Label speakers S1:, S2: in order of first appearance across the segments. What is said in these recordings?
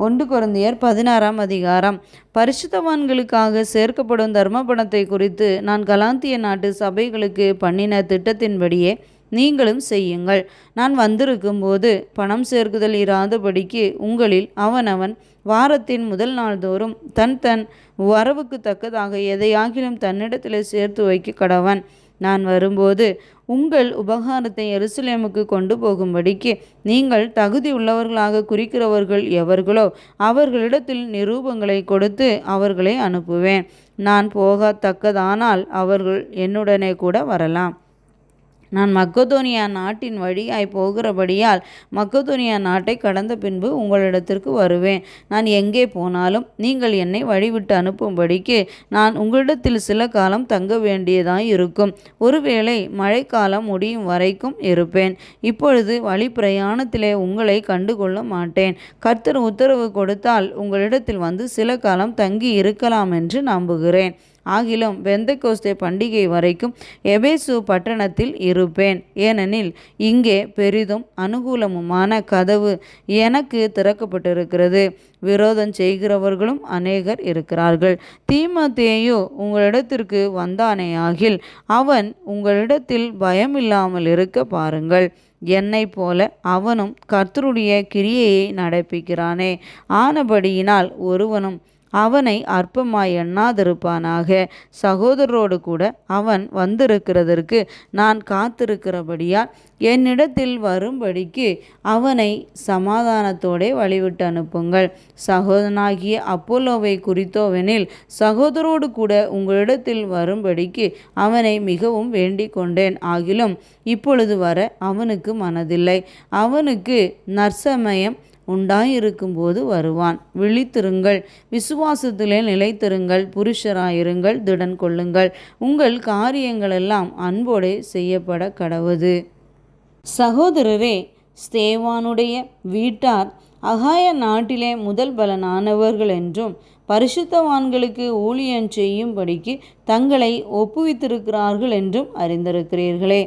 S1: 1 கொரிந்தியர் 16ஆம் அதிகாரம். பரிசுத்தவான்களுக்காக சேர்க்கப்படும் தர்மபணத்தை குறித்து நான் கலாத்திய நாட்டு சபைகளுக்கு பண்ணின திட்டத்தின்படியே நீங்களும் செய்யுங்கள். நான் வந்திருக்கும் போது பணம் சேர்க்குதல் இராதபடிக்கு உங்களில் அவனவன் வாரத்தின் முதல் நாள்தோறும் தன் தன் வரவுக்கு தக்கதாக எதையாகிலும் தன்னிடத்தில் சேர்த்து வைக்க கடவன். நான் வரும்போது உங்கள் உபகாரத்தை எருசலேமுக்கு கொண்டு போகும்படிக்கு நீங்கள் தகுதி உள்ளவர்களாக குறிக்கிறவர்கள் எவர்களோ அவர்களிடத்தில் நிரூபங்களை கொடுத்து அவர்களை அனுப்புவேன். நான் போகத்தக்கதானால் அவர்கள் என்னுடனே கூட வரலாம். நான் மக்கதோனியா நாட்டின் வழியாய் போகிறபடியால் மக்கதோனியா நாட்டை கடந்த பின்பு உங்களிடத்திற்கு வருவேன். நான் எங்கே போனாலும் நீங்கள் என்னை வழிவிட்டு அனுப்பும்படிக்கு நான் உங்களிடத்தில் சில காலம் தங்க வேண்டியதாய் இருக்கும். ஒருவேளை மழைக்காலம் முடியும் வரைக்கும் இருப்பேன். இப்பொழுது வழி பிரயாணத்திலே உங்களை கண்டுகொள்ள மாட்டேன். கர்த்தர் உத்தரவு கொடுத்தால் உங்களிடத்தில் வந்து சில காலம் தங்கி இருக்கலாம் என்று நம்புகிறேன். ஆகிலும் பெந்தெகோஸ்தே பண்டிகை வரைக்கும் எபேசு பட்டணத்தில் இருப்பேன். ஏனெனில் இங்கே பெரிதும் அனுகூலமுமான கதவு எனக்கு திறக்கப்பட்டிருக்கிறது. விரோதம் செய்கிறவர்களும் அநேகர் இருக்கிறார்கள். தீமோத்தேயு உங்களிடத்திற்கு வந்தானேயாகில் அவன் உங்களிடத்தில் பயமில்லாமல் இருக்க பாருங்கள். என்னை போல அவனும் கர்த்தருடைய கிரியையை நடப்பிக்கிறானே. ஆனபடியினால் ஒருவனும் அவனை அற்பமாய் எண்ணாதிருப்பானாக. சகோதரரோடு கூட அவன் வந்திருக்கிறதற்கு நான் காத்திருக்கிறபடியால் என்னிடத்தில் வரும்படிக்கு அவனை சமாதானத்தோடே வழிவிட்டு அனுப்புங்கள். சகோதரனாகிய அப்போலோவை குறித்தோவெனில் சகோதரோடு கூட உங்களிடத்தில் வரும்படிக்கு அவனை மிகவும் வேண்டிக் கொண்டேன். ஆகிலும் இப்பொழுது வர அவனுக்கு மனதில்லை. அவனுக்கு நற்சமயம் உண்டாயிருக்கும்போது வருவான். விழித்திருங்கள், விசுவாசத்திலே நிலைத்திருங்கள், புருஷராயிருங்கள், திடன் கொள்ளுங்கள். உங்கள் காரியங்களெல்லாம் அன்போடே செய்யப்பட கடவது. சகோதரரே, ஸ்தேவானுடைய வீட்டார் அகாய நாட்டிலே முதல் பலனானவர்கள் என்றும் பரிசுத்தவான்களுக்கு ஊழியம் செய்யும்படிக்கு தங்களை ஒப்புவித்திருக்கிறார்கள் என்றும் அறிந்திருக்கிறீர்களே.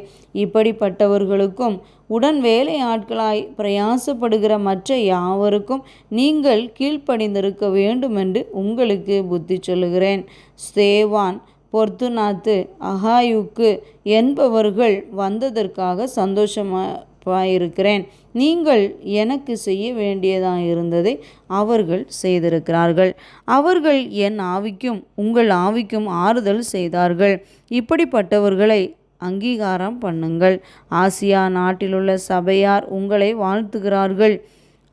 S1: இப்படிப்பட்டவர்களுக்கும் உடன் வேலை ஆட்களாய் பிரயாசப்படுகிற மற்ற யாவருக்கும் நீங்கள் கீழ்ப்படிந்திருக்க வேண்டுமென்று உங்களுக்கு புத்தி சொல்லுகிறேன். ஸ்தேவான், பொர்த்துனாத்து, அகாயுக்கு என்பவர்கள் வந்ததற்காக சந்தோஷமாயிருக்கிறேன். நீங்கள் எனக்கு செய்ய வேண்டியதாயிருந்ததை அவர்கள் செய்திருக்கிறார்கள். அவர்கள் என் ஆவிக்கும் உங்கள் ஆவிக்கும் ஆறுதல் செய்தார்கள். இப்படிப்பட்டவர்களை அங்கீகாரம் பண்ணுங்கள். ஆசியா நாட்டிலுள்ள சபையார் உங்களை வாழ்த்துகிறார்கள்.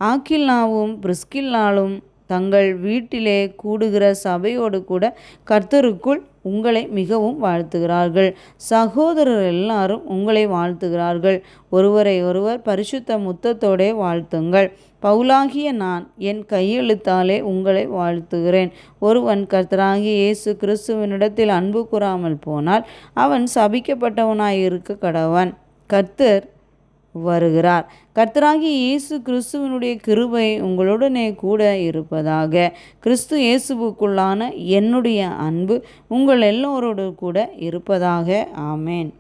S1: ஆக்கில்லாவும் பிரிஸ்கில்லாலும் தங்கள் வீட்டிலே கூடுகிற சபையோடு கூட கர்த்தருக்குள் உங்களை மிகவும் வாழ்த்துகிறார்கள். சகோதரர் எல்லாரும் உங்களை வாழ்த்துகிறார்கள். ஒருவரை ஒருவர் பரிசுத்த முத்தத்தோடே வாழ்த்துங்கள். பவுலாகிய நான் என் கையெழுத்தாலே உங்களை வாழ்த்துகிறேன். ஒருவன் கர்த்தராகிய இயேசு கிறிஸ்துவினிடத்தில் அன்பு கூறாமல் போனால் அவன் சபிக்கப்பட்டவனாயிருக்க கடவன். கர்த்தர் வருகிறார். கர்த்தராகிய இயேசு கிறிஸ்துவினுடைய கிருபை உங்களுடனே கூட இருப்பதாக. கிறிஸ்து இயேசுவுக்குள்ளான என்னுடைய அன்பு உங்கள் எல்லோரோடு கூட இருப்பதாக. ஆமேன்.